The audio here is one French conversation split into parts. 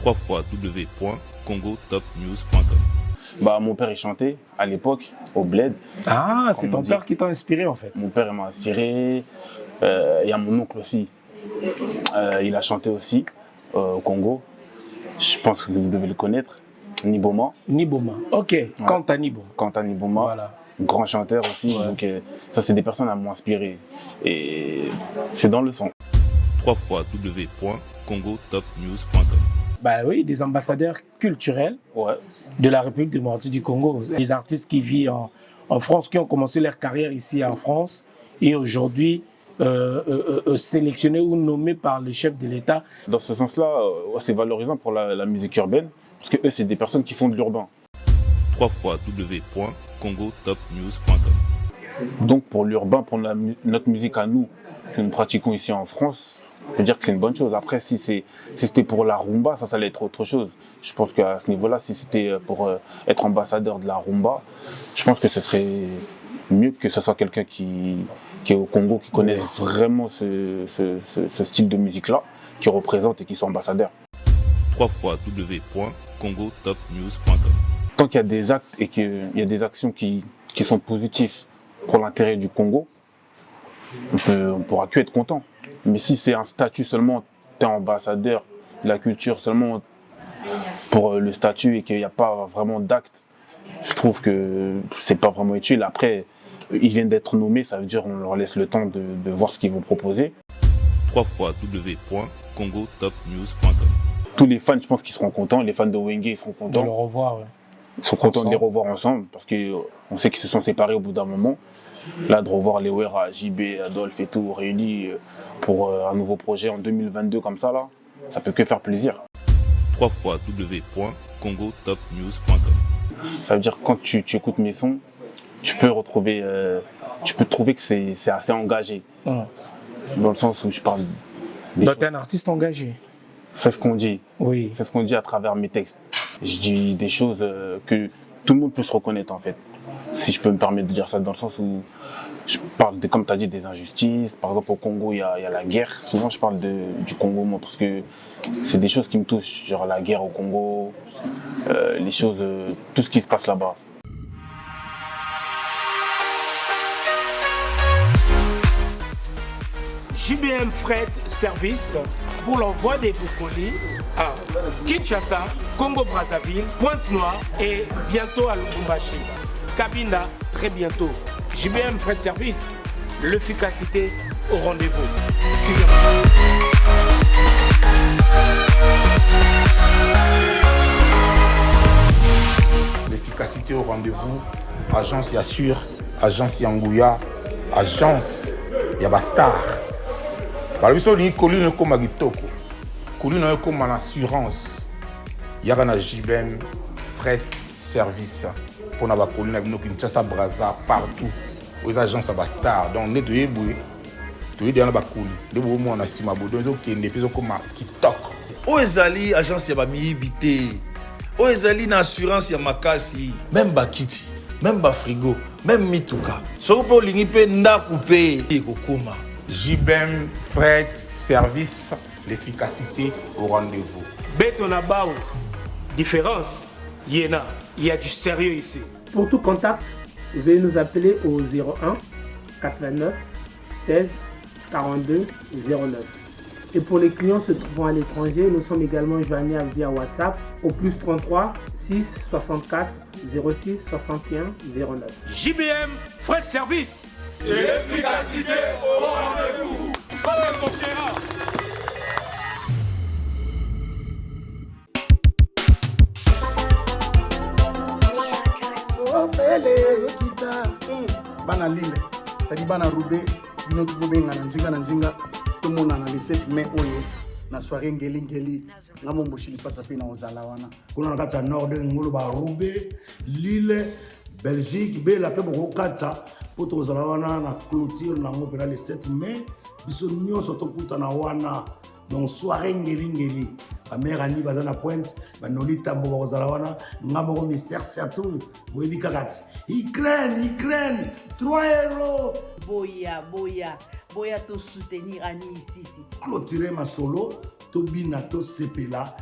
www.congotopnews.com. Mon père, il chantait à l'époque, au Bled. Ah, c'est ton père qui t'a inspiré en fait. Mon père, il m'a inspiré. Il y a mon oncle aussi. Il a chanté aussi au Congo. Je pense que vous devez le connaître. Niboma. Niboma, ok. Ouais. Kanta Niboma. Kanta Niboma. Voilà. Grand chanteur aussi. Ouais. Donc, ça, c'est des personnes à m'inspirer. Et c'est dans le son. www.congotopnews.com. Bah oui, des ambassadeurs culturels de la République démocratique du Congo. Des artistes qui vivent en France, qui ont commencé leur carrière ici en France et aujourd'hui sélectionnés ou nommés par le chef de l'État. Dans ce sens-là, c'est valorisant pour la musique urbaine, parce que eux, c'est des personnes qui font de l'urbain. www.congotopnews.com. Donc pour l'urbain, pour notre musique à nous, que nous pratiquons ici en France, je veux dire que c'est une bonne chose. Après, si c'était pour la rumba, ça allait être autre chose. Je pense qu'à ce niveau-là, si c'était pour être ambassadeur de la rumba, je pense que ce serait mieux que ce soit quelqu'un qui est au Congo, qui connaisse vraiment ce style de musique-là, qui représente et qui soit ambassadeur. www.congotopnews.com. Tant qu'il y a des actes et qu'il y a des actions qui sont positifs pour l'intérêt du Congo, on pourra que être content. Mais si c'est un statut seulement, tu es ambassadeur de la culture seulement pour le statut et qu'il n'y a pas vraiment d'acte, je trouve que c'est pas vraiment utile. Après, ils viennent d'être nommés, ça veut dire qu'on leur laisse le temps de voir ce qu'ils vont proposer. www.congotopnews.com. Tous les fans, je pense qu'ils seront contents. Les fans de Wenge, ils seront contents. De le revoir, Ils sont contents de les revoir ensemble parce qu'on sait qu'ils se sont séparés au bout d'un moment. Là, de revoir les Wera, JB, Adolphe et tout réunis pour un nouveau projet en 2022 comme ça, là, ça peut que faire plaisir. www.congotopnews.com. Ça veut dire que quand tu écoutes mes sons, tu peux trouver que c'est assez engagé. Dans le sens où je parle. Donc tu es un artiste engagé. C'est ce qu'on dit. Oui. C'est ce qu'on dit à travers mes textes. Je dis des choses que tout le monde peut se reconnaître en fait. Si je peux me permettre de dire ça, dans le sens où je parle, comme tu as dit, des injustices. Par exemple, au Congo, il y a la guerre. Souvent, je parle du Congo, moi, parce que c'est des choses qui me touchent. Genre la guerre au Congo, les choses, tout ce qui se passe là-bas. JBM Fret Service pour l'envoi des colis à Kinshasa, Congo-Brazzaville, Pointe-Noire et bientôt à Lubumbashi. Cabinda, très bientôt. JBM Fret Service, l'efficacité au rendez-vous. Suivez-moi. L'efficacité au rendez-vous, agence Yassure, agence Yangouya, agence Yabastar. Balobiso ni colline comme agitoko. Colline comme en assurance. Yaka na JBM Fret Service. Pour na ba colline na bino Kinshasa Brazza partout. Aux agences Yabastar. Donc ne doyez boué. Doyez dans ba colline. De bo mo na sima bodo zo kende peso comme kitoko. O ezali agence ya ba miibité. O ezali na assurance ya makasi, même bakiti, même ba frigo, même mituka. Soko po lingi pe ndaku pe ekokoma. JBM Fret Service, l'efficacité au rendez-vous. Betona Bao, différence, Yéna, il y a du sérieux ici. Pour tout contact, veuillez nous appeler au 01 89 16 42 09. Et pour les clients se trouvant à l'étranger, nous sommes également joignables via WhatsApp au plus 33 6 64 06 61 09. JBM Fret Service. L'efficacité au rendez-vous. Bana lile, c'est bana roubé, notre roubé na nzinga, tout le monde a le 7 mai oye. Na soirée ngeli nga mombo shili pasa pe na ozala wana kuna na kata nord ngolo ba roubé, Lille, Belgique, be la pe boko kata poto ozala wana na clôture na ngopela le 7 mai biso nyonso tokuta na wana. Donc soirée ngeli ba mère ani bazana pointe ba noli tambo ba ozala wana nga moko mystère surtout boyebi kakati Ukraine 3 euros boya to soutenir Ani ici. Clôturer ma solo tobina tosepela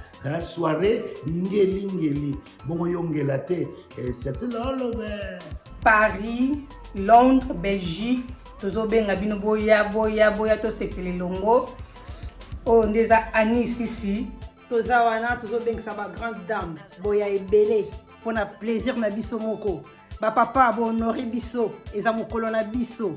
soirée ngeli bongo yongela te c'est lolobe Paris, Londres, Belgique, tozobenga bino boya tosepele longo. Oh ndeza ani sisi toza wana tozobengisa ba grande dame boya ebele pona plaisir na biso moko. Ba papa bo honoré biso eza mokolo na biso.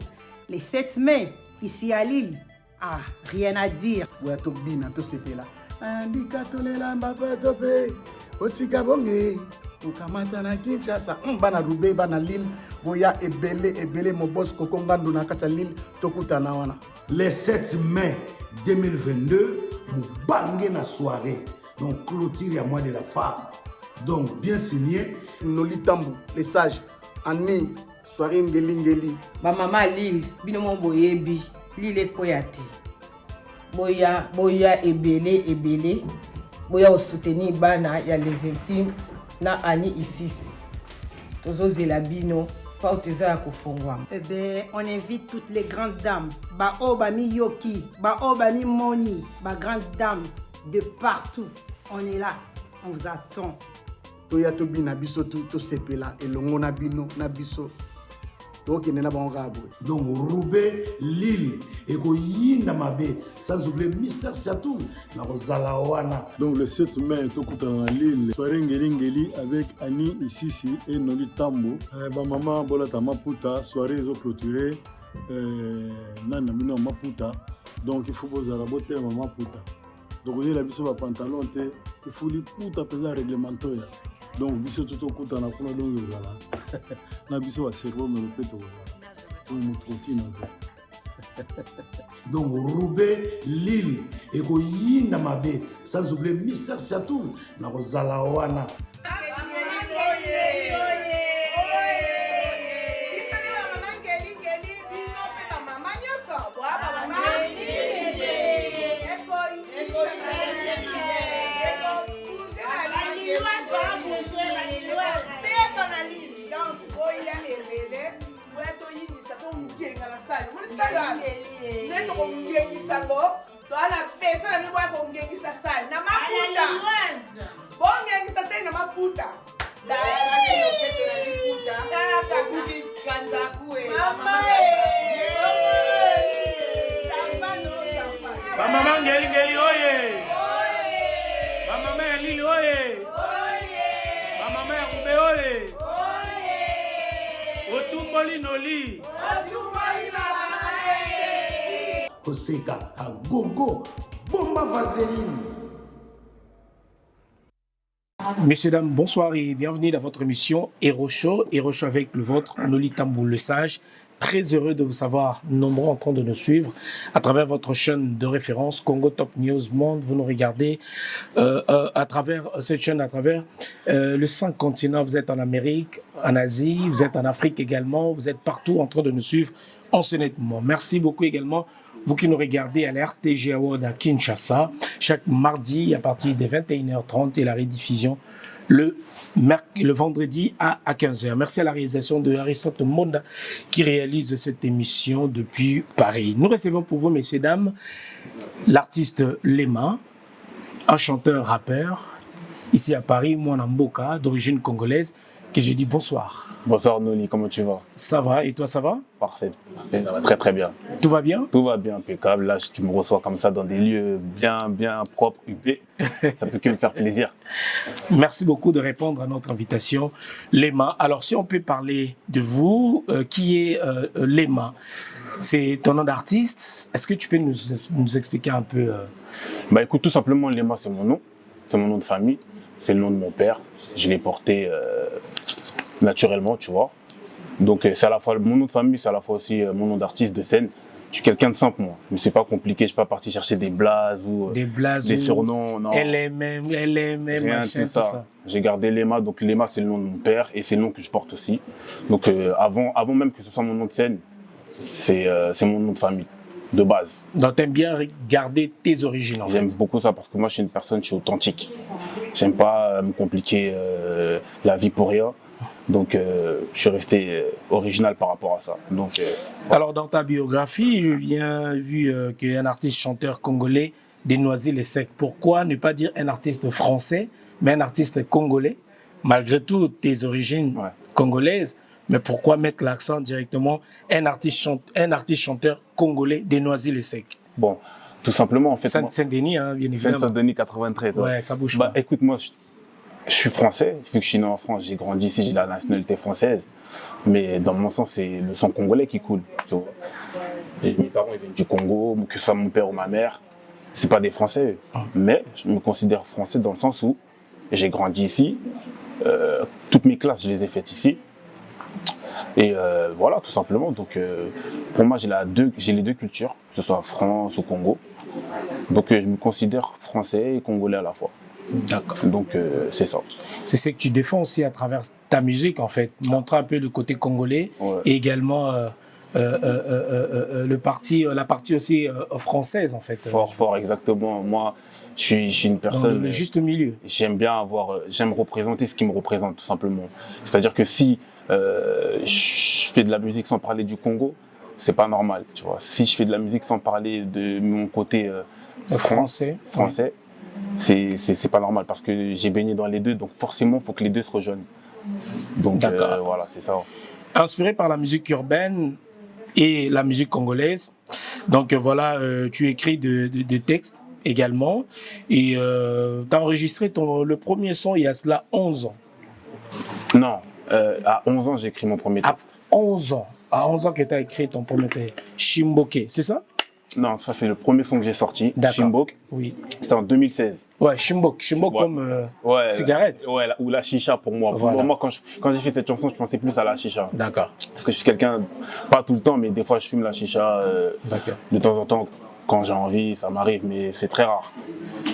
Les 7 mai ici à Lille. Ah, rien à dire. boya tobina tosepela andika tolela mbapa tope otika bonge tokamata na Kinshasa bana Roubaix bana Lille boya ebele mobos kokongando na kata Lille tokutana wana le 7 mai 2022 Moubangue na soirée donc clôture à moi de la femme donc bien signé Noli Tambou les sages Annie soirée ngeli Ba mama Lille bino mo boyebi Lille koyate boya ebele boya soutenir bana ya les intimes na ani ici tozozela bino pa uteza ya kufungwa. Eh ben on invite toutes les grandes dames ba obami yoki ba obami moni ba grandes dames de partout on est là on vous attend toya tobina biso to sepela elongo na bino na biso tokende na bango kabo donc Roubaix Lille et koyinda mabe sans oublier Mister Satoum na kozala wana donc le 7 mai tokutana na Lille soirée ngeli avec Annie Isisi et Noli Tambo ba mama bolata maputa soirée ils ont clôturé nana mino maputa donc il faut bozala bote mama maputa donc il y a biso ba pantalon te il faut li puta pesa réglementaire donc biso tout okutana kuna donc zala na biso wa cerveau mais le peto zala pour nous trottine donc Roubaix Lille et koyinda mabe sans oublier Mister Satoum na kozala wana Mama ngeli oye. Mama ya Lille oye. Mama ya Roubaix oye. Otumboli noli. Oseka a gogo bomba vaseline. Messieurs, dames, bonsoir et bienvenue dans votre émission Hero Show avec le vôtre, Noli Tambou le Sage. Très heureux de vous savoir nombreux en train de nous suivre à travers votre chaîne de référence Congo Top News Monde. Vous nous regardez à travers cette chaîne, à travers le 5 continents. Vous êtes en Amérique, en Asie, vous êtes en Afrique également. Vous êtes partout en train de nous suivre enseignement. Merci beaucoup également. Vous qui nous regardez à la RTG Award à Kinshasa, chaque mardi à partir des 21h30 et la rediffusion le vendredi à 15h. Merci à la réalisation de Aristote Monda qui réalise cette émission depuis Paris. Nous recevons pour vous, messieurs, dames, l'artiste Lema, un chanteur-rappeur, ici à Paris, Mwanamboka, d'origine congolaise, que je dis bonsoir. Bonsoir Noli, comment tu vas? Ça va, et toi ça va? Parfait, ça va très très bien. Tout va bien? Tout va bien, impeccable. Là, tu me reçois comme ça dans des lieux bien propres, huppés. Ça peut que me faire plaisir. Merci beaucoup de répondre à notre invitation, Lema. Alors, si on peut parler de vous, qui est Lema? C'est ton nom d'artiste. Est-ce que tu peux nous expliquer un peu Bah écoute, tout simplement, Lema, c'est mon nom de famille, c'est le nom de mon père. Je l'ai porté naturellement, tu vois. Donc c'est à la fois mon nom de famille, c'est à la fois aussi mon nom d'artiste de scène. Je suis quelqu'un de simple, moi. Mais c'est pas compliqué, je suis pas parti chercher des blazes ou des surnoms. Non. LMM, rien machin, tout ça. J'ai gardé Lema, donc Lema c'est le nom de mon père et c'est le nom que je porte aussi. Donc avant même que ce soit mon nom de scène, c'est mon nom de famille, de base. Donc t'aimes bien garder tes origines en fait. J'aime beaucoup ça parce que moi je suis une personne, je suis authentique. J'aime pas me compliquer la vie pour rien. Donc je suis resté original par rapport à ça. Donc, voilà. Alors dans ta biographie, je viens vu qu'il y a un artiste chanteur congolais des Noisy-le-Sec. Pourquoi ne pas dire un artiste français, mais un artiste congolais, malgré tout tes origines congolaises, mais pourquoi mettre l'accent directement un artiste chanteur congolais des Noisy-le-Sec? Bon, tout simplement, en fait. Saint-Denis, hein, bien évidemment. Saint-Denis 93. Ouais, ça bouge pas. pas. Écoute, moi, je suis français, vu que je suis né en France, j'ai grandi ici, j'ai la nationalité française. Mais dans mon sens, c'est le sang congolais qui coule. Et mes parents ils viennent du Congo, que ce soit mon père ou ma mère, c'est pas des Français. Mais je me considère français dans le sens où j'ai grandi ici, toutes mes classes, je les ai faites ici. Et voilà, tout simplement. Donc, pour moi, j'ai les deux cultures, que ce soit France ou Congo. Donc, je me considère français et congolais à la fois. D'accord. Donc, c'est ça. C'est ce que tu défends aussi à travers ta musique, en fait. Montrer un peu le côté congolais et également la partie aussi française, en fait. Fort, exactement. Moi, je suis une personne... Dans le juste milieu. J'aime représenter ce qui me représente, tout simplement. C'est-à-dire que si je fais de la musique sans parler du Congo, c'est pas normal, tu vois. Si je fais de la musique sans parler de mon côté français, c'est pas normal parce que j'ai baigné dans les deux, donc forcément, il faut que les deux se rejoignent. Donc voilà, c'est ça. Inspiré par la musique urbaine et la musique congolaise, donc voilà, tu écris de textes également et tu as enregistré le premier son il y a cela 11 ans. Non, à 11 ans, j'ai écrit mon premier texte. À 11 ans. À 11 ans que tu as écrit ton premier texte. Chimboke, c'est ça? Non, ça c'est le premier son que j'ai sorti. Chimbok. Oui. C'était en 2016. Ouais, Chimbok comme cigarette. Ouais, ou la chicha pour moi. Voilà. Pour moi, quand j'ai fait cette chanson, je pensais plus à la chicha. D'accord. Parce que je suis quelqu'un, pas tout le temps, mais des fois je fume la chicha. De temps en temps, quand j'ai envie, ça m'arrive, mais c'est très rare.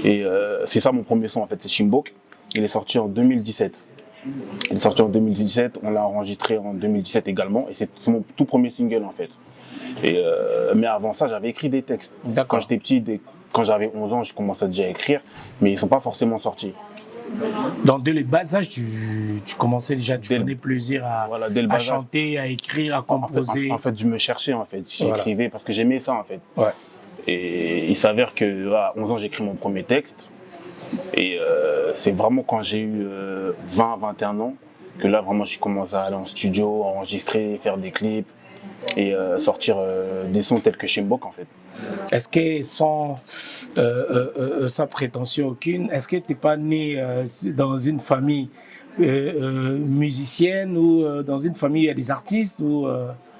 Et c'est ça mon premier son en fait, c'est Chimbok. Il est sorti en 2017. Il est sorti en 2017, on l'a enregistré en 2017 également, et c'est mon tout premier single en fait. Et mais avant ça, j'avais écrit des textes. Quand j'étais petit, quand j'avais 11 ans, je commençais déjà à écrire, mais ils ne sont pas forcément sortis. Donc dès le bas âge, tu commençais déjà, tu prenais plaisir à chanter, à écrire, à composer. En fait, je me cherchais en fait, j'écrivais parce que j'aimais ça en fait. Ouais. Et il s'avère qu'à 11 ans, j'écris mon premier texte. Et c'est vraiment quand j'ai eu 20-21 ans que là vraiment je commence à aller en studio, enregistrer, faire des clips et sortir des sons tels que Chimbok en fait. Est-ce que sans prétention aucune, est-ce que tu n'es pas né dans une famille musicienne ou dans une famille où il y a des artistes ou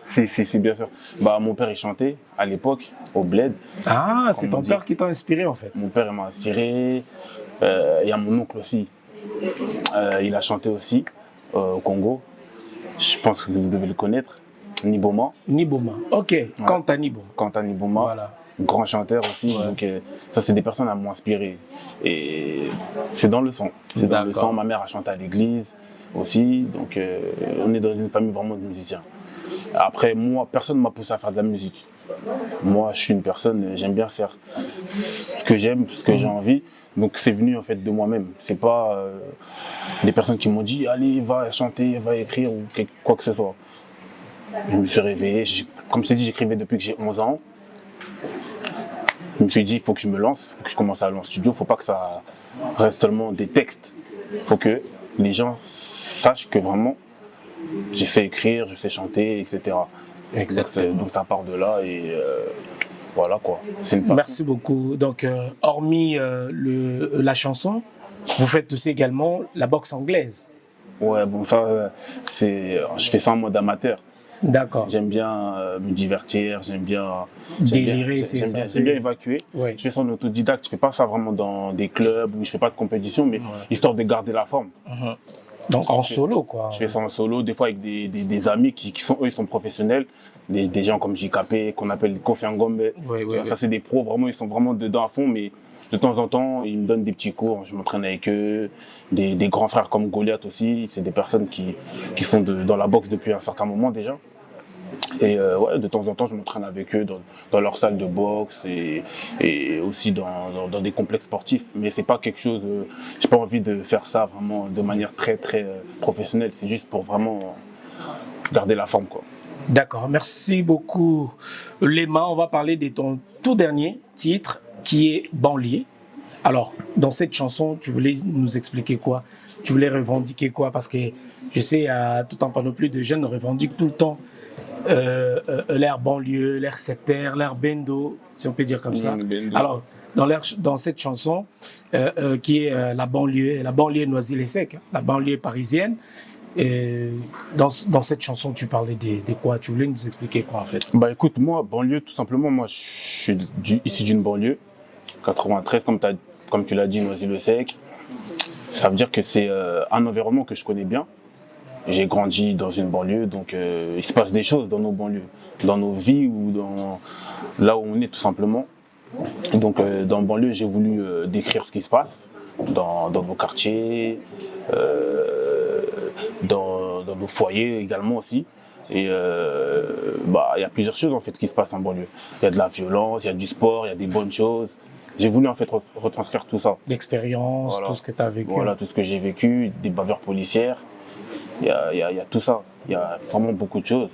C'est bien sûr. Bah, mon père il chantait à l'époque au Bled. Ah, c'est ton père qui t'a inspiré en fait. Mon père m'a inspiré. Il y a mon oncle aussi. Il a chanté aussi au Congo. Je pense que vous devez le connaître. Niboma. Niboma, ok. Ouais. Kanta Niboma. Voilà. Grand chanteur aussi. Ouais. Donc, ça, c'est des personnes à m'inspirer. Et c'est dans le sang. C'est dans le sang. Ma mère a chanté à l'église aussi. Donc, on est dans une famille vraiment de musiciens. Après, moi, personne ne m'a poussé à faire de la musique. Moi, je suis une personne, j'aime bien faire ce que j'aime, ce que j'ai envie. Donc c'est venu en fait de moi-même. C'est pas des personnes qui m'ont dit allez va chanter, va écrire ou quoi que ce soit. Je me suis réveillé, comme je t'ai dit, j'écrivais depuis que j'ai 11 ans. Je me suis dit il faut que je me lance, il faut que je commence à aller en studio, il ne faut pas que ça reste seulement des textes. Il faut que les gens sachent que vraiment j'ai fait écrire, je sais chanter, etc. Exactement. Donc ça part de là et voilà quoi. Merci beaucoup. Donc, hormis la chanson, vous faites aussi également la boxe anglaise. Ouais, bon, ça, je fais ça en mode amateur. D'accord. J'aime bien me divertir, j'aime bien délirer, c'est ça. J'aime bien évacuer. Ouais. Je fais ça en autodidacte. Je fais pas ça vraiment dans des clubs où je fais pas de compétition, mais histoire de garder la forme. Donc en solo quoi. Je fais ça en solo, des fois avec des amis qui sont eux, ils sont professionnels. Des gens comme JKP, qu'on appelle Kofi Ngombe. Ça, c'est des pros, vraiment, ils sont vraiment dedans à fond, mais de temps en temps, ils me donnent des petits cours, je m'entraîne avec eux. Des grands frères comme Goliath aussi, c'est des personnes qui sont dans la boxe depuis un certain moment déjà. Et ouais, de temps en temps, je m'entraîne avec eux dans leur salle de boxe et aussi dans des complexes sportifs. Mais c'est pas quelque chose, j'ai pas envie de faire ça vraiment de manière très très professionnelle, c'est juste pour vraiment garder la forme quoi. D'accord, merci beaucoup Lema. On va parler de ton tout dernier titre, qui est banlieue. Alors, dans cette chanson, tu voulais nous expliquer quoi? Tu voulais revendiquer quoi? Parce que je sais, tout un panoplie de jeunes revendiquent tout le temps l'air banlieue, l'air sectaire, l'air bendo, si on peut dire comme ça. Alors, dans cette chanson, qui est la banlieue Noisy-le-Sec, la banlieue parisienne, dans cette chanson, tu parlais de quoi? Tu voulais nous expliquer quoi en fait? Bah écoute, moi, banlieue, tout simplement, moi je suis issu d'une banlieue, 93, comme tu l'as dit, Noisy-le-Sec. Ça veut dire que c'est un environnement que je connais bien. J'ai grandi dans une banlieue, donc il se passe des choses dans nos banlieues, dans nos vies ou là où on est tout simplement. Donc dans le banlieue, j'ai voulu décrire ce qui se passe dans nos quartiers, dans nos foyers également aussi. Et il y a plusieurs choses en fait qui se passent en banlieue. Il y a de la violence, il y a du sport, il y a des bonnes choses. J'ai voulu en fait retranscrire tout ça. L'expérience, voilà. Tout ce que tu as vécu. Voilà, tout ce que j'ai vécu, des bavures policières. Il y a tout ça. Il y a vraiment beaucoup de choses.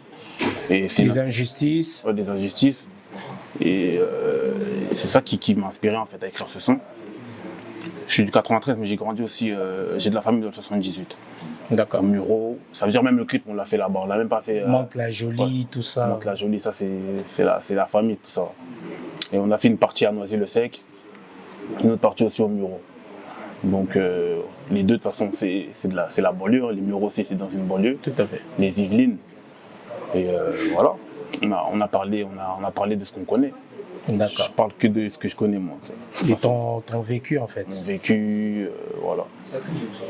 Et des injustices. Ouais, des injustices. Et c'est ça qui m'a inspiré en fait à écrire ce son. Je suis du 93, mais j'ai grandi aussi, j'ai de la famille dans le 78. D'accord. Muro, ça veut dire même le clip, on l'a fait là-bas. On l'a même pas fait. Mantes-la-Jolie, tout ça. Mantes-la-Jolie, ça c'est la famille, tout ça. Et on a fait une partie à Noisy-le-Sec, une autre partie aussi au Muro. Donc les deux de toute façon c'est la banlieue, les Mureaux aussi c'est dans une banlieue. Tout à fait. Les Yvelines. Et voilà, on a parlé de ce qu'on connaît. D'accord. Je parle que de ce que je connais moi. Et ton vécu en fait. Mon vécu, voilà.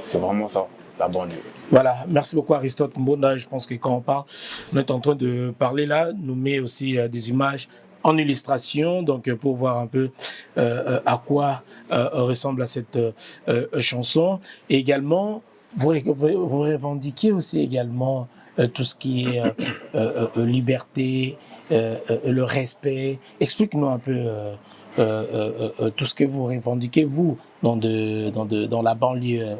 C'est vraiment ça, la banlieue. Voilà, merci beaucoup Aristote Mbonda. Je pense que quand on parle, on est en train de parler là, nous met aussi des images en illustration, donc pour voir un peu à quoi ressemble à cette chanson. Et également, vous revendiquez aussi également tout ce qui est liberté, le respect. Explique-nous un peu tout ce que vous revendiquez, vous, dans la banlieue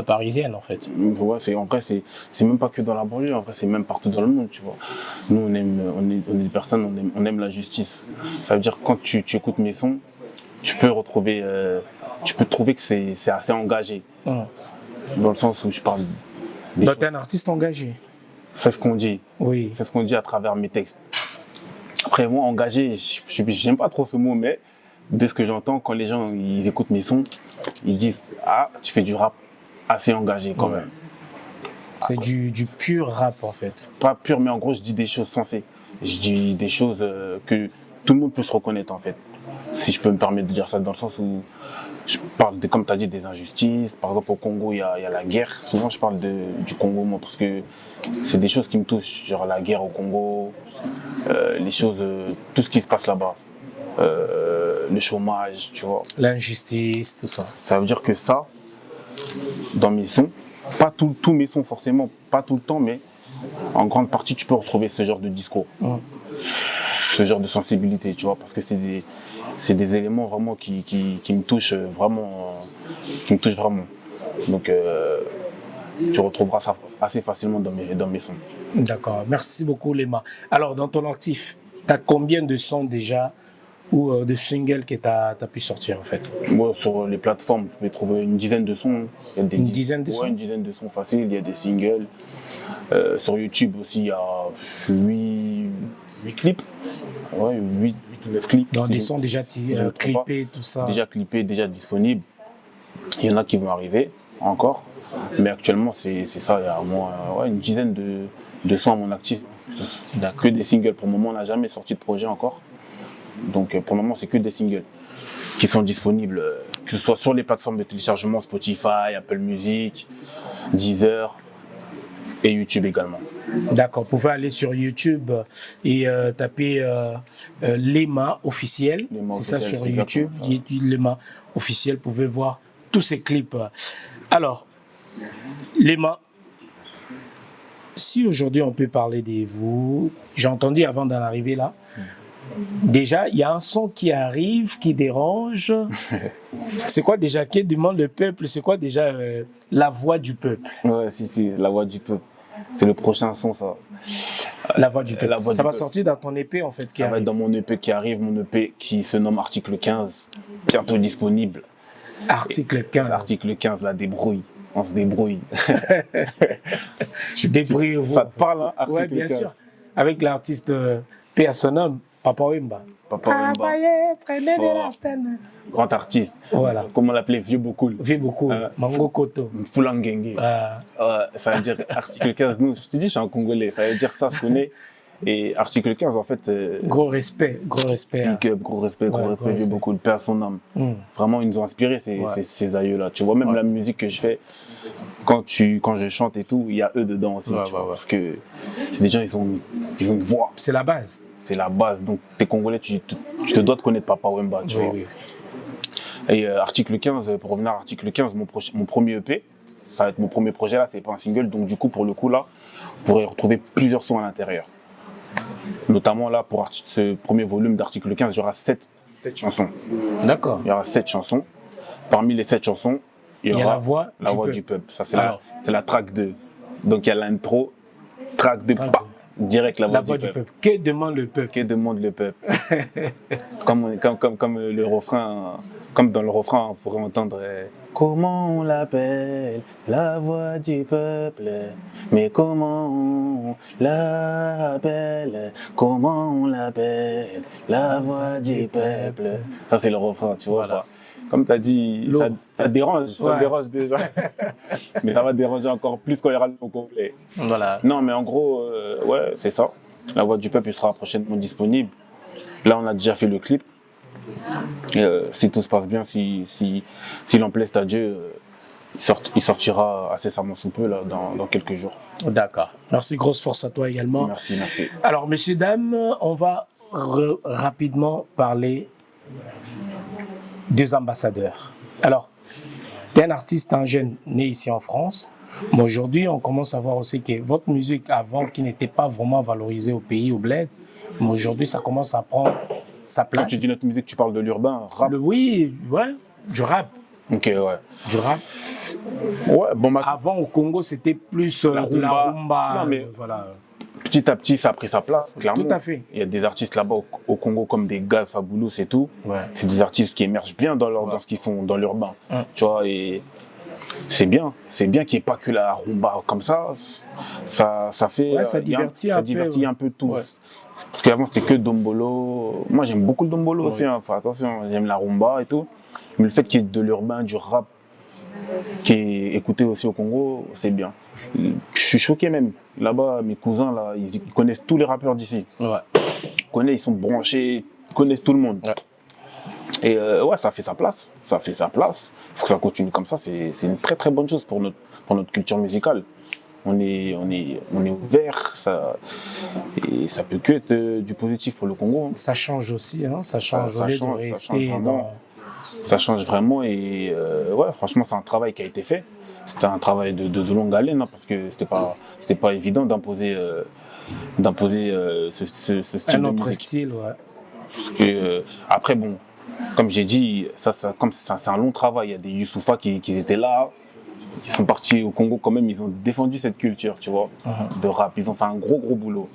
parisienne, en fait. Ouais, en vrai, c'est même pas que dans la banlieue, en vrai, c'est même partout dans le monde, tu vois. Nous, on est des personnes, on aime la justice. Ça veut dire que quand tu écoutes mes sons, tu peux trouver que c'est assez engagé. Dans le sens où je parle. Donc, tu es un artiste engagé. C'est ce qu'on dit. Oui. C'est ce qu'on dit à travers mes textes. Après, moi, engagé, j'aime pas trop ce mot, mais de ce que j'entends, quand les gens ils écoutent mes sons, ils disent « Ah, tu fais du rap assez engagé quand même. » C'est du pur rap, en fait. Pas pur, mais en gros, je dis des choses sensées. Je dis des choses que tout le monde peut se reconnaître, en fait. Si je peux me permettre de dire ça, dans le sens où je parle, comme tu as dit, des injustices. Par exemple, au Congo, il y a la guerre. Souvent, je parle du Congo, moi, parce que c'est des choses qui me touchent. Genre la guerre au Congo, les choses, tout ce qui se passe là-bas. Le chômage, tu vois. L'injustice, tout ça. Ça veut dire que ça, dans mes sons, pas tous mes sons forcément, pas tout le temps, mais en grande partie, tu peux retrouver ce genre de discours. Ce genre de sensibilité, tu vois, parce que c'est des éléments vraiment qui me touchent vraiment, Donc, tu retrouveras ça assez facilement dans mes sons. D'accord, merci beaucoup Lema. Alors, dans ton actif, tu as combien de sons déjà ou de singles que tu as pu sortir en fait? Moi, sur les plateformes, vous pouvez trouver une dizaine de sons. Une dizaine de sons? Ouais, une dizaine de sons faciles, il y a des singles. Sur YouTube aussi, il y a 8 clips. Ouais, 8 ou 9 clips. Donc des sons déjà clippés, tout ça. Déjà clippés, déjà disponibles. Il y en a qui vont arriver encore. Mais actuellement, c'est ça, il y a au moins une dizaine de sons à mon actif. Que des singles. Pour le moment, on n'a jamais sorti de projet encore. Donc pour le moment, c'est que des singles qui sont disponibles, que ce soit sur les plateformes de téléchargement Spotify, Apple Music, Deezer et YouTube également. D'accord, vous pouvez aller sur YouTube et taper Lema officiel. C'est ça sur YouTube, Lema officiel, vous pouvez voir tous ces clips. Alors, Lema, si aujourd'hui on peut parler de vous, j'ai entendu avant d'en arriver là, déjà il y a un son qui arrive, qui dérange. C'est quoi déjà qui demande le peuple? C'est quoi déjà la voix du peuple? Ouais, si, la voix du peuple. C'est le prochain son, ça. La voix du peuple. La voix Ça du va peuple. sortir dans ton EP en fait qui Ça va arrive. être dans mon EP qui arrive, mon EP qui se nomme Article 15, bientôt disponible. Article 15. Article 15, la débrouille. On se débrouille. Débrouillez-vous. Ça te parle, hein, Article Ouais, bien 15. sûr. Avec l'artiste paix à son nom, Papa Wemba. Papa Wemba. Travaillez, prenez de Fort. la peine. Grand artiste. Voilà. Comment on l'appelait, Vieux Bokul. Vieux beaucoup. Mango Koto. Fulangenge. Ça veut dire article 15. Nous, je te dis, je suis un Congolais. Ça veut dire ça, je connais. Et article 15, en fait. Gros respect, gros respect. Big up, gros respect, Vieux Bokul. Père à son âme. Vraiment, ils nous ont inspiré, ces aïeux-là. Tu vois, même la musique que je fais, quand je chante et tout, il y a eux dedans aussi. Tu vois, parce que c'est des gens, ils ont une voix. C'est la base. C'est la base. Donc, t'es Congolais, tu te dois de connaître Papa Wemba. Tu vois. Oui. Et article 15, pour revenir à article 15, mon premier EP, ça va être mon premier projet là, c'est pas un single, donc du coup pour le coup là, vous pourrez retrouver plusieurs sons à l'intérieur. Notamment là pour ce premier volume d'article 15, il y aura 7 chansons. D'accord. Il y aura 7 chansons. Parmi les 7 chansons, il y aura la voix du peuple. Ça c'est la track 2. Donc il y a l'intro, track 2, direct la voix du peuple. Que demande le peuple? Que demande le peuple? comme le refrain. Comme dans le refrain, on pourrait entendre comment on l'appelle, la voix du peuple. Mais comment on l'appelle, comment on l'appelle, la voix du peuple. Ça, c'est le refrain, tu vois. Voilà. Comme tu as dit, ça dérange, ça dérange déjà. Mais ça va déranger encore plus quand il y aura le son complet. Voilà. Non, mais en gros, ouais, c'est ça. La voix du peuple il sera prochainement disponible. Là, on a déjà fait le clip. Si tout se passe bien, si l'emplaise à Dieu, il sortira incessamment sous peu là, dans quelques jours. D'accord. Merci, grosse force à toi également. Merci. Alors, messieurs, dames, on va rapidement parler des ambassadeurs. Alors, tu es un artiste, un jeune né ici en France, mais aujourd'hui, on commence à voir aussi que votre musique, avant, qui n'était pas vraiment valorisée au pays, au bled, mais aujourd'hui, ça commence à prendre sa place. Quand tu dis notre musique, tu parles de l'urbain, rap? Oui, du rap. Ok, ouais. Du rap. Ouais, bon, avant, au Congo, c'était plus de la rumba. Non, mais voilà. Petit à petit, ça a pris sa place, clairement. Tout à fait. Il y a des artistes là-bas au Congo comme des Gaz Fabulous et tout. Ouais. C'est des artistes qui émergent bien dans ce qu'ils font dans l'urbain. Tu vois, et c'est bien qu'il n'y ait pas que la rumba comme ça. Ça fait. Ouais, ça divertit un peu tous. Ouais. Parce qu'avant, c'était que Dombolo. Moi, j'aime beaucoup le Dombolo aussi. Hein. Enfin, attention, j'aime la rumba et tout. Mais le fait qu'il y ait de l'urbain, du rap, qui est écouté aussi au Congo, c'est bien. Je suis choqué même. Là-bas, mes cousins, là, ils connaissent tous les rappeurs d'ici. Ouais. Ils sont branchés, ils connaissent tout le monde. Ouais. Et ouais, ça fait sa place. Ça fait sa place. Il faut que ça continue comme ça. C'est une très très bonne chose pour notre culture musicale. On est ouvert, et ça peut que être du positif pour le Congo. Ça change aussi, hein, ça change au lieu de rester ça change vraiment et ouais, franchement, c'est un travail qui a été fait. C'était un travail de longue haleine, hein, parce que c'était pas évident d'imposer ce style un autre style, ouais. Parce que après, bon, comme j'ai dit, c'est un long travail. Il y a des Youssoupha qui étaient là. Ils sont partis au Congo quand même, ils ont défendu cette culture, tu vois, de rap. Ils ont fait un gros boulot.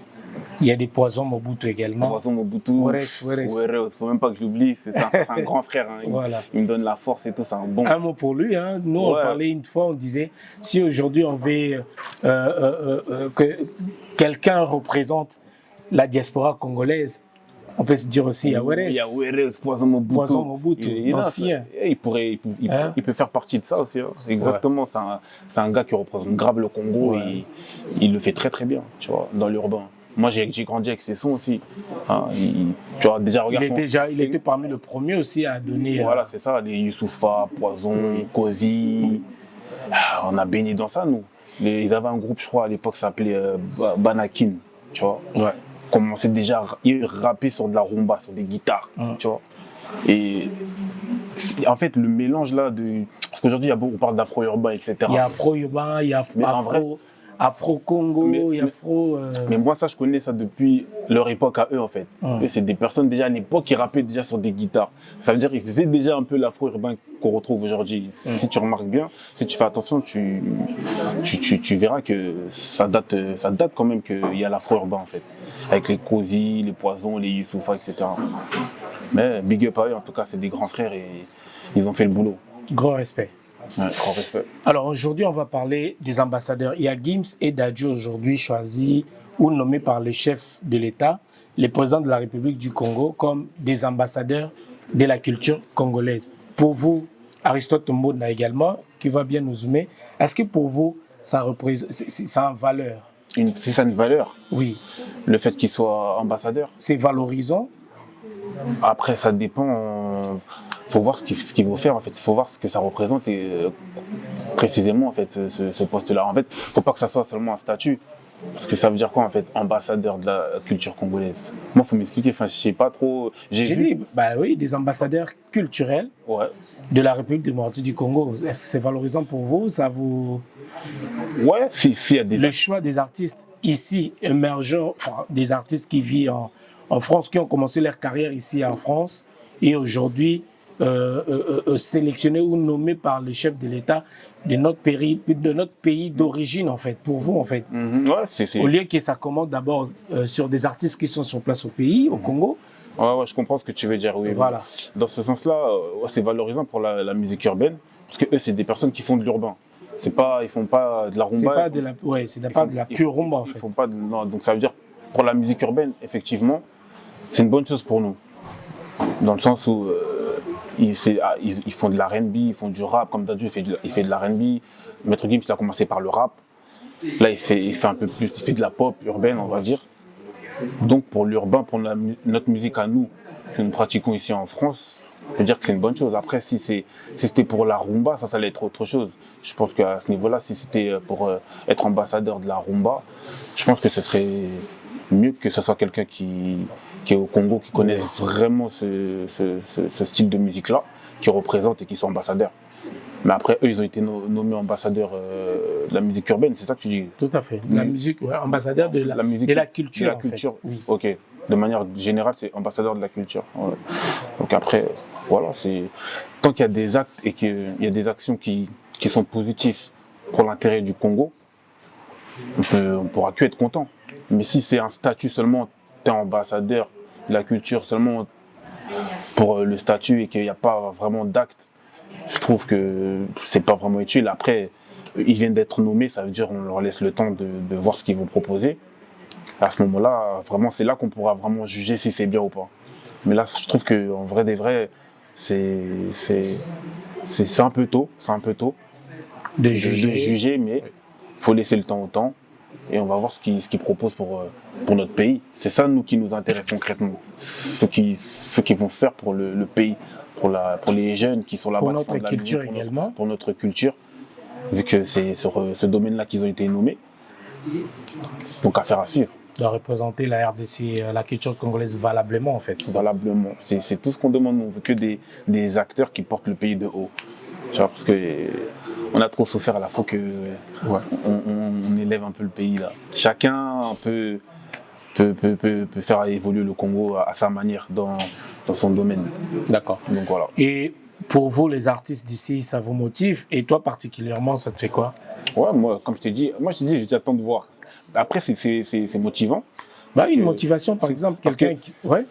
Il y a des Poisons Mobutu également. Poisons Mobutu. Weres. Faut même pas que je l'oublie, c'est un grand frère. Hein. Il me donne la force et tout, c'est un bon. Un mot pour lui, hein. Nous on parlait une fois, on disait, si aujourd'hui on veut que quelqu'un représente la diaspora congolaise, on peut se dire aussi à Weres. Il y a Weres, Poison Mobutu. Ancien. Il peut faire partie de ça aussi. Hein. Exactement. Ouais. C'est un gars qui représente grave le Congo et il le fait très très bien, tu vois, dans l'urbain. Moi, j'ai grandi avec ses sons aussi. Hein, tu vois, déjà, regarde. Il était parmi les premiers aussi à donner. Voilà, c'est ça, les Youssoupha, Poison, Kozi. On a baigné dans ça, nous. Ils avaient un groupe, je crois, à l'époque, ça s'appelait Banakin, tu vois. Ouais. Commençait déjà à rapper sur de la rumba, sur des guitares, tu vois. Et en fait, le mélange là de... Parce qu'aujourd'hui, on parle d'afro-urbain, etc. Il y a afro-urbain, il y a Afro-Congo et Afro... Mais moi, ça, je connais ça depuis leur époque à eux, en fait. Eux, c'est des personnes déjà à l'époque qui rappaient déjà sur des guitares. Ça veut dire qu'ils faisaient déjà un peu l'afro-urbain qu'on retrouve aujourd'hui. Si tu remarques bien, si tu fais attention, tu verras que ça date quand même qu'il y a l'afro-urbain, en fait. Avec les Kosi, les Poisons, les Youssoufa, etc. Mais big up à eux, en tout cas, c'est des grands frères et ils ont fait le boulot. Grand respect. Ouais, grand respect. Alors aujourd'hui, on va parler des ambassadeurs. Il y a Gims et Dadju aujourd'hui choisis ou nommés par le chef de l'État, les présidents de la République du Congo, comme des ambassadeurs de la culture congolaise. Pour vous, Aristote Mbonda également, qui va bien nous zoomer, est-ce que pour vous, ça représente, ça a une valeur? C'est ça une valeur? Oui. Le fait qu'il soit ambassadeur? C'est valorisant? Après, ça dépend. Faut voir ce qu'il veut faire, en fait. Il faut voir ce que ça représente et précisément, en fait, ce poste-là. En fait, faut pas que ça soit seulement un statut. Parce que ça veut dire quoi, en fait, ambassadeur de la culture congolaise? Moi, faut m'expliquer. Enfin, je sais pas trop. J'ai dit, bah oui, des ambassadeurs culturels de la République démocratique du Congo. Est-ce que c'est valorisant pour vous? Ça vous... Ouais, il y a des... Le choix des artistes ici émergents, enfin, des artistes qui vivent en France, qui ont commencé leur carrière ici en France et aujourd'hui sélectionnés ou nommés par le chef de l'État de notre pays d'origine, en fait, pour vous, en fait. Ouais, Au lieu que ça commande d'abord sur des artistes qui sont sur place au pays, au Congo. Ouais, je comprends ce que tu veux dire, oui. Voilà. Dans ce sens-là, c'est valorisant pour la musique urbaine, parce que eux, c'est des personnes qui font de l'urbain. Ils font pas de la rumba. C'est pas de la pure rumba, en fait. Ils font pas non, donc ça veut dire, pour la musique urbaine, effectivement, c'est une bonne chose pour nous. Dans le sens où ils font de l'R&B, ils font du rap, comme Dadju il fait de l'R&B. Maître Gims, il a commencé par le rap. Là, il fait un peu plus, il fait de la pop urbaine, on va dire. Donc pour l'urbain, pour notre musique à nous, que nous pratiquons ici en France, je veux dire que c'est une bonne chose. Après, si c'était pour la rumba, ça allait être autre chose. Je pense qu'à ce niveau-là, si c'était pour être ambassadeur de la rumba, je pense que ce serait mieux que ce soit quelqu'un qui est au Congo, qui connaisse vraiment ce style de musique-là, qui représente et qui soit ambassadeur. Mais après, eux, ils ont été nommés ambassadeurs de la musique urbaine, c'est ça que tu dis? Tout à fait. La musique, ouais, ambassadeur de la musique, de la culture. De la culture, en fait. Oui. Ok. De manière générale, c'est ambassadeur de la culture. Ouais. Donc après, voilà, c'est tant qu'il y a des actes et qu'il y a des actions qui sont positifs pour l'intérêt du Congo, on pourra que être content. Mais si c'est un statut seulement, t'es ambassadeur de la culture seulement pour le statut et qu'il n'y a pas vraiment d'actes, je trouve que c'est pas vraiment utile. Après, ils viennent d'être nommés, ça veut dire qu'on leur laisse le temps de voir ce qu'ils vont proposer. À ce moment-là, vraiment, c'est là qu'on pourra vraiment juger si c'est bien ou pas. Mais là, je trouve qu'en vrai des vrais, c'est un peu tôt, de juger, mais il faut laisser le temps au temps et on va voir ce qu'ils proposent pour notre pays. C'est ça, nous, qui nous intéresse concrètement. Ce qu'ils vont faire pour le pays, pour les jeunes qui sont là-bas. Pour notre culture également. Pour notre culture, vu que c'est sur ce domaine-là qu'ils ont été nommés. Donc, affaire à suivre. De représenter la RDC, la culture congolaise valablement, en fait. Valablement. C'est tout ce qu'on demande. On veut que des acteurs qui portent le pays de haut. Tu vois, parce qu'on a trop souffert à la fois on élève un peu le pays là. Chacun peut faire évoluer le Congo à sa manière dans son domaine. D'accord. Donc voilà. Et pour vous, les artistes d'ici, ça vous motive? Et toi particulièrement, ça te fait quoi? Ouais, moi, comme je t'ai dit, j'attends de voir. Après, c'est motivant. Bah, une motivation, par exemple, quelqu'un qui... Ouais.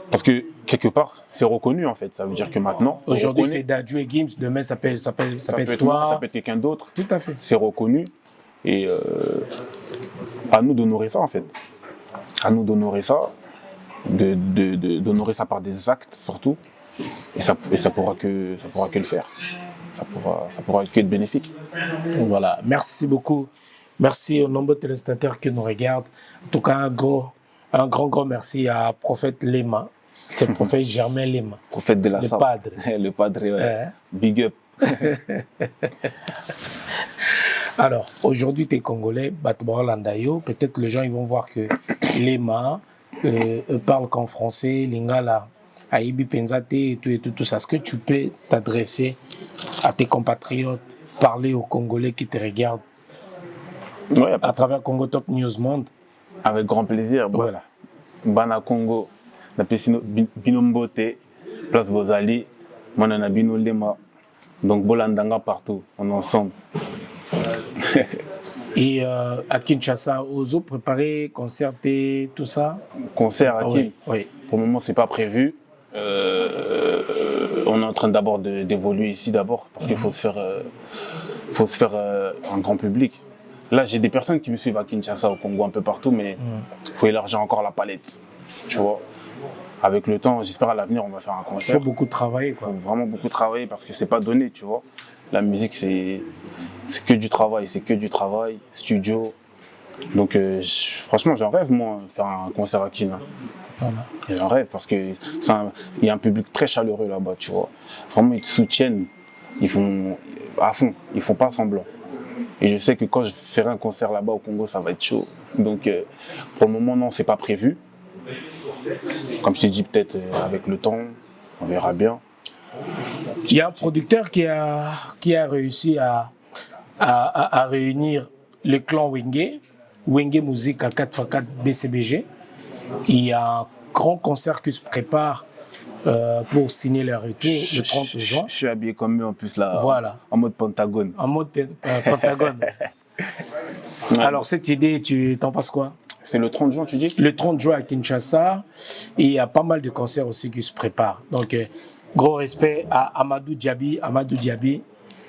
Parce que, quelque part, c'est reconnu, en fait. Ça veut dire que maintenant... Aujourd'hui, c'est Dadju et Gims. Demain, ça peut être toi. Moi, ça peut être quelqu'un d'autre. Tout à fait. C'est reconnu. Et à nous d'honorer ça, en fait. À nous d'honorer ça. D'honorer ça par des actes, surtout. Et ça pourra que le faire. Ça pourra que être bénéfique. Voilà. Merci beaucoup. Merci aux nombreux téléspectateurs qui nous regardent. En tout cas, un grand merci à Prophète Lema. C'est le prophète Germain Lema. Prophète de la Sabre. Le padre, ouais. Big up. Alors, aujourd'hui, tu es Congolais, Batbora Landayo. Peut-être les gens ils vont voir que Lema parle qu'en français, Lingala, Aïbi Penzate et tout ça. Est-ce que tu peux t'adresser à tes compatriotes, parler aux Congolais qui te regardent? Ouais, à travers Congo Top News Monde. Avec grand plaisir. Voilà. Bana Congo, na pesino binombote, place Bozali, manana bino lema. Donc bolandanga partout, on est ensemble. Et à Kinshasa, Ozo préparé, concerté, tout ça? Concert à qui? Oui. Pour le moment, c'est pas prévu. On est en train d'abord d'évoluer ici d'abord parce qu'il faut se faire un grand public. Là, j'ai des personnes qui me suivent à Kinshasa, au Congo, un peu partout, mais il faut élargir encore la palette. Tu vois, avec le temps, j'espère à l'avenir, on va faire un concert. Il faut beaucoup travailler, quoi. Il faut vraiment beaucoup travailler parce que c'est pas donné, tu vois. La musique, c'est que du travail, studio. Donc, franchement, j'en rêve, moi, faire un concert à Kin. Voilà. J'en rêve parce qu'il y a un public très chaleureux là-bas, tu vois. Vraiment, ils te soutiennent, ils font à fond, ils font pas semblant. Et je sais que quand je ferai un concert là-bas au Congo, ça va être chaud. Donc, pour le moment, non, c'est pas prévu. Comme je t'ai dit, peut-être avec le temps, on verra bien. Il y a un producteur qui a réussi à réunir le clan Wenge Musique à 4x4 BCBG. Il y a un grand concert qui se prépare pour signer leur retour le 30 juin. Je suis habillé comme eux en plus là, voilà. En mode Pentagone. En mode Pentagone. Ouais. Alors cette idée, tu t'en penses quoi? C'est le 30 juin, tu dis? Le 30 juin à Kinshasa. Et il y a pas mal de concerts aussi qui se préparent. Donc, gros respect à Amadou Diaby.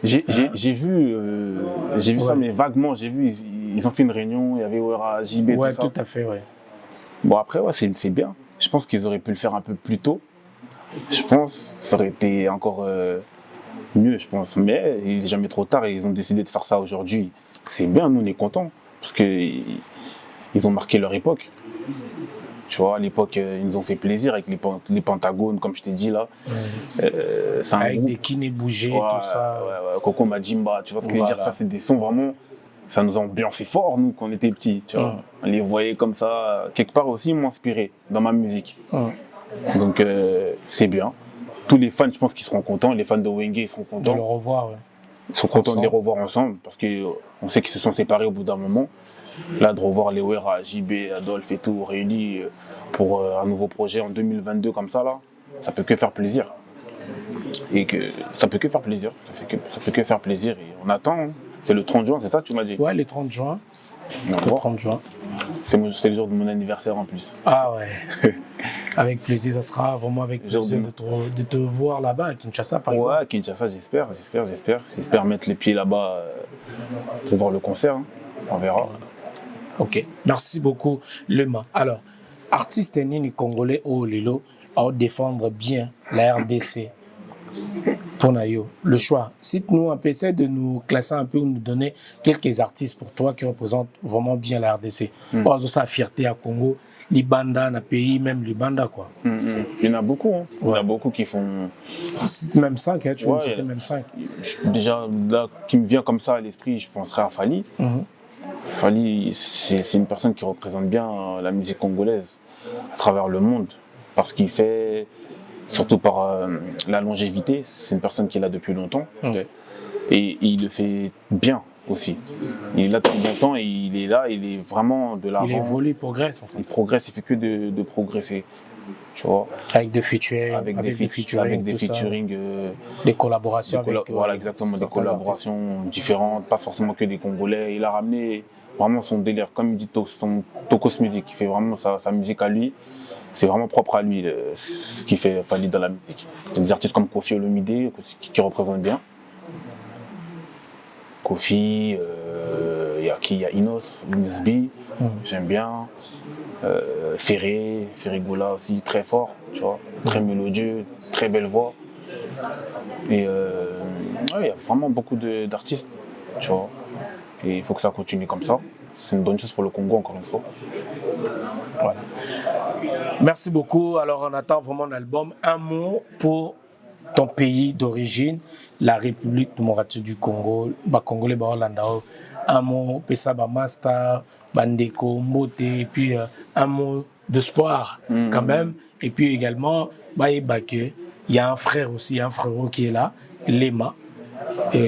J'ai vu ça, mais vaguement, j'ai vu, ils ont fait une réunion, il y avait Ouera, JB, ouais, tout ça. Tout à fait, ouais. Bon, après, ouais, c'est bien. Je pense qu'ils auraient pu le faire un peu plus tôt. Je pense que ça aurait été encore mieux, je pense. Mais il n'est jamais trop tard et ils ont décidé de faire ça aujourd'hui. C'est bien, nous, on est contents. Parce qu'ils ont marqué leur époque. Tu vois, à l'époque, ils nous ont fait plaisir avec les Pentagones, comme je t'ai dit là. Avec des kinés bougés, tout ça. Ouais, Coco Majimba, tu vois ce que je veux dire? Ça, c'est des sons vraiment. Ça nous a ambiancé fort, nous, quand on était petits. Tu vois. On les voyait comme ça. Quelque part aussi, ils m'ont inspiré dans ma musique. Donc, c'est bien. Tous les fans, je pense qu'ils seront contents. Les fans de Wenge, ils seront contents. De le revoir, ouais. Ils sont contents de les revoir ensemble parce qu'on sait qu'ils se sont séparés au bout d'un moment. Là, de revoir les Ouera, JB, Adolphe et tout réunis pour un nouveau projet en 2022 comme ça, là, ça peut que faire plaisir. Et que ça peut que faire plaisir. Ça peut que faire plaisir. Et on attend. Hein. C'est le 30 juin, c'est ça, tu m'as dit? Ouais, le 30 juin. Le 30 juin. C'est le jour de mon anniversaire en plus. Ah ouais. Avec plaisir, ça sera vraiment avec plaisir de te voir là-bas à Kinshasa, par exemple. Ouais, à Kinshasa, j'espère. J'espère mettre les pieds là-bas pour voir le concert. Hein. On verra. Ok, merci beaucoup, Lema. Alors, artiste nini congolais au Lilo à défendre bien la RDC. Pour Nayo, le choix. Cite-nous un peu, essaie de nous classer un peu ou nous donner quelques artistes pour toi qui représentent vraiment bien la RDC. Pour sa fierté à Congo, les bandas, dans le pays, même les bandas, quoi. Il y en a beaucoup. Hein. Il y en a beaucoup qui font. Même 5, hein, tu peux me citer même 5. Déjà, là, qui me vient comme ça à l'esprit, je penserais à Fally. Fally, c'est une personne qui représente bien la musique congolaise à travers le monde. Parce qu'il fait. Surtout par la longévité, c'est une personne qui est là depuis longtemps. Et il le fait bien aussi. Il est là depuis longtemps et il est là, il est vraiment de l'avant. Il évolue, il progresse en fait. Il progresse, il fait que de progresser. Tu vois. Avec des featuring, avec des featuring, des collaborations avec. Voilà, exactement, des collaborations différentes, pas forcément que des Congolais. Il a ramené vraiment son délire, comme il dit, son Tokos Music. Il fait vraiment sa musique à lui. C'est vraiment propre à lui, ce qui fait Fally dans la musique. Il y a des artistes comme Kofi Olomide qui représentent bien. Kofi, il y a Inos B, j'aime bien. Ferré Goula aussi, très fort, tu vois, très mélodieux, très belle voix. Et il y a vraiment beaucoup d'artistes, tu vois. Et il faut que ça continue comme ça. C'est une bonne chose pour le Congo, encore une fois. Voilà. Merci beaucoup. Alors, on attend vraiment l'album. Un mot pour ton pays d'origine, la République démocratique du Congo, Congolais, Baolandao. Un mot, Pessa Master, Bandeko, Mbote, et puis un mot d'espoir quand même. Et puis également, il y a un frère aussi, un frérot qui est là, Lema.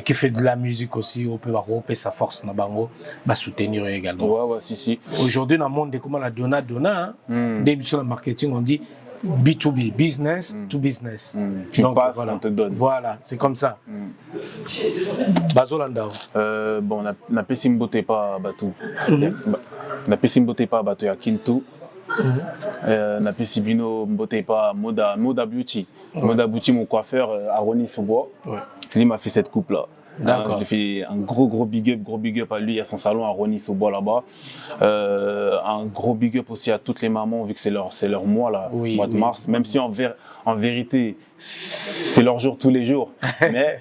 qui fait de la musique aussi, on peut regrouper sa force dans bango, bah soutenir également. Ouais, si. Aujourd'hui, dans le monde de comment la donna, début sur le marketing, on dit B2B, business to business. Tu donc, passes, voilà. on te donne. Voilà, c'est comme ça. Bazolandao. Bon, na pesi mbote pas bateau. Na pesi mbote pas bateau ya Kinto. Na pesi bino mbote pas Moda Beauty. Moda Beauty, mon coiffeur, Aroni Sobois. Il m'a fait cette coupe là. D'accord. J'ai fait un gros big up à lui, à son salon à Rony Sobois là-bas. Un gros big up aussi à toutes les mamans, vu que c'est leur mois là, mois de mars. Même si en vérité, c'est leur jour tous les jours. Mais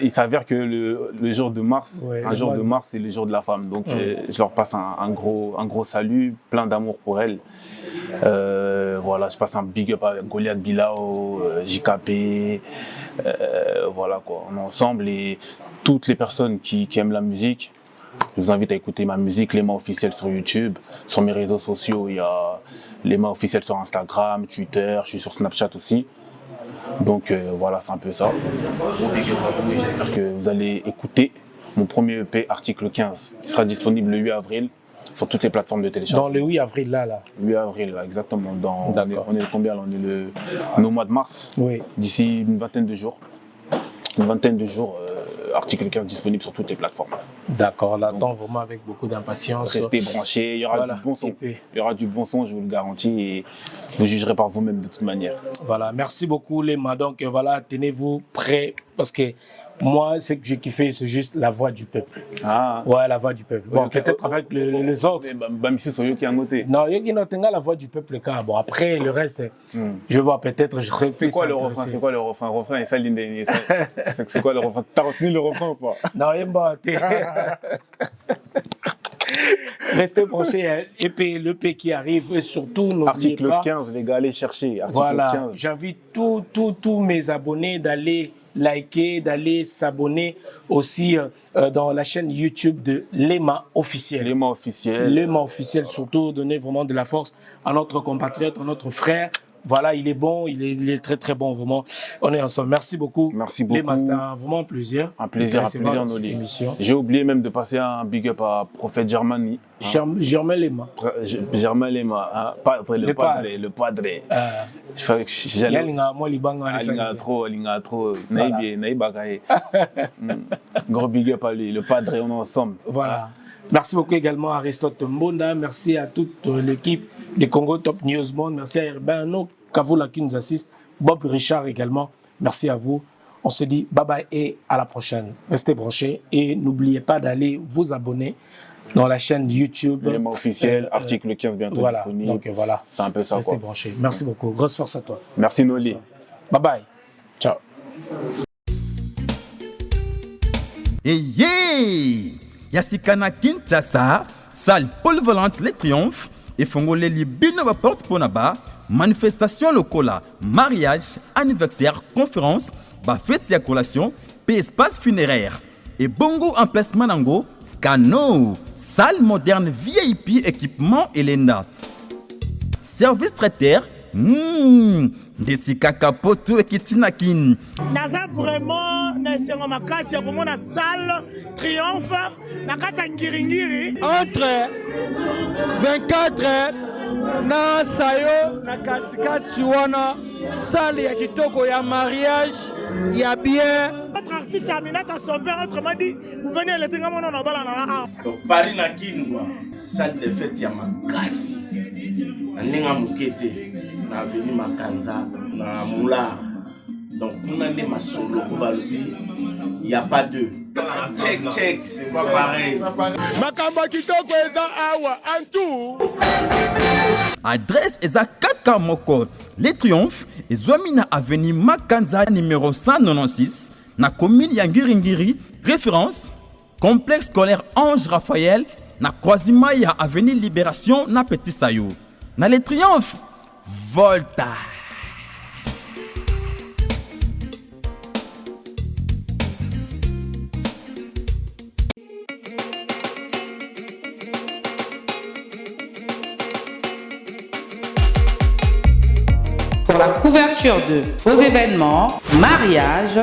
il s'avère que le jour de mars, c'est le jour de la femme. Donc je leur passe un gros salut, plein d'amour pour elles. Voilà, je passe un big up à Goliath Bilao, JKP. Voilà quoi, on est ensemble et toutes les personnes qui aiment la musique, je vous invite à écouter ma musique, Les Mains Officielles sur YouTube, sur mes réseaux sociaux, il y a Les Mains Officielles sur Instagram, Twitter, je suis sur Snapchat aussi. Donc voilà, c'est un peu ça. J'espère que vous allez écouter mon premier EP Article 15, qui sera disponible le 8 avril sur toutes les plateformes de téléchargement. Dans le 8 avril là. 8 avril là, exactement. On est combien là? On est au mois de mars. Oui. D'ici une vingtaine de jours. Article 15 disponible sur toutes les plateformes. D'accord, l'attend vraiment avec beaucoup d'impatience. Restez branchés, il y aura du bon son. Il y aura du bon son, je vous le garantis, et vous jugerez par vous-même de toute manière. Voilà, merci beaucoup les mains. Donc voilà, tenez-vous prêts parce que moi, ce que j'ai kiffé, c'est juste la voix du peuple. Ah. Ouais, la voix du peuple. Bon, peut-être avec les autres. Non, il y a la voix du peuple. Bon, après, le reste, je vais voir peut-être, je serai plus. C'est quoi le refrain et ça, c'est quoi le refrain? T'as retenu le refrain ou pas? Non, il est Restez branchés, l'EP qui arrive et surtout n'oubliez pas. Article 15, les gars, allez chercher. Voilà, j'invite tous mes abonnés d'aller liker, d'aller s'abonner aussi dans la chaîne YouTube de Les Mains Officielles. Les Mains Officielles. Les Mains Officielles, surtout donner vraiment de la force à notre compatriote, à notre frère. Voilà, il est bon, il est très bon, vraiment. On est ensemble. Merci beaucoup. Merci beaucoup. Les Masters, vraiment un plaisir. Un plaisir, Noli. J'ai oublié même de passer un big up à Prophète Germani. Germain Lema. Germain Lema, hein? Le padre. Alinga trop. Gros big up à lui, le padre, on est ensemble. Voilà. Merci beaucoup également à Aristote Mbonda. Merci à toute l'équipe des Congo Top News Monde. Merci à Herbano Kavoula qui nous assiste. Bob Richard également. Merci à vous. On se dit bye bye et à la prochaine. Restez branchés et n'oubliez pas d'aller vous abonner dans la chaîne YouTube. Les Mains Officielles, Article 15 bientôt disponible. Donc voilà. C'est un peu ça. Restez branchés. Merci beaucoup. Grosse force à toi. Merci Noli. Bye bye. Ciao. Yasikana Kinshasa, salle polyvalente Les Triomphes, et Fongolé Libino va porte pour Naba, manifestation locale, mariage, anniversaire, conférence, fête et collation, espace funéraire, et bongo emplacement nango, canot, salle moderne VIP, équipement Elenda. Service traiteur, Ndeti kakapoto ekitinakin. Naza vraiment nasenga makasi ya komona salle triomphe na kata ngiringiri entre 24 na sayo na katikati wana salle ya kitoko ya mariage ya bien. Notre artiste Aminata son père autrement dit vous venez le tenga mona na bala na Paris na kinwa salle de fête ya makasi. Ndinga mukete na avenue Makanza na Moulard. Donc on a des masolo pour balobi, il y a pas deux. Check, c'est pas pareil. Makamba kitoko eza awa en tout. Adresse eza kaka moko. Les Triomphes ezomina avenue Makanza numéro 196 na commune ya Ngiringiri. Référence complexe scolaire Ange Raphaël na croisement ya avenue Libération na Petit Sayou. Na Les Triomphes Volta. Pour la couverture de vos événements, mariage,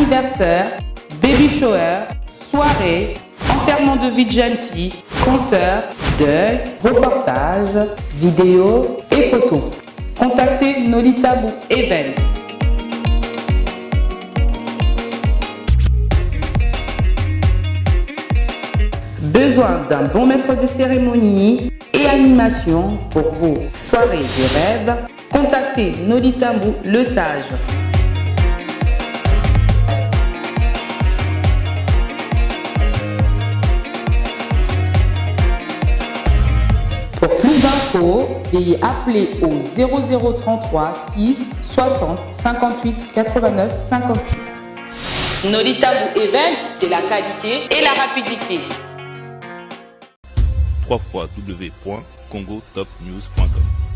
anniversaire, baby shower, soirée, enterrement de vie de jeune fille, concert, deuil, reportage, vidéo et photos. Contactez Nolita Bou Event. Besoin d'un bon maître de cérémonie et animation pour vos soirées de rêve? Contactez Nolita Bou le Sage. Pour plus d'infos, veuillez appeler au 0033 6 60 58 89 56. Nolita Bou Event, c'est la qualité et la rapidité. www.congotopnews.com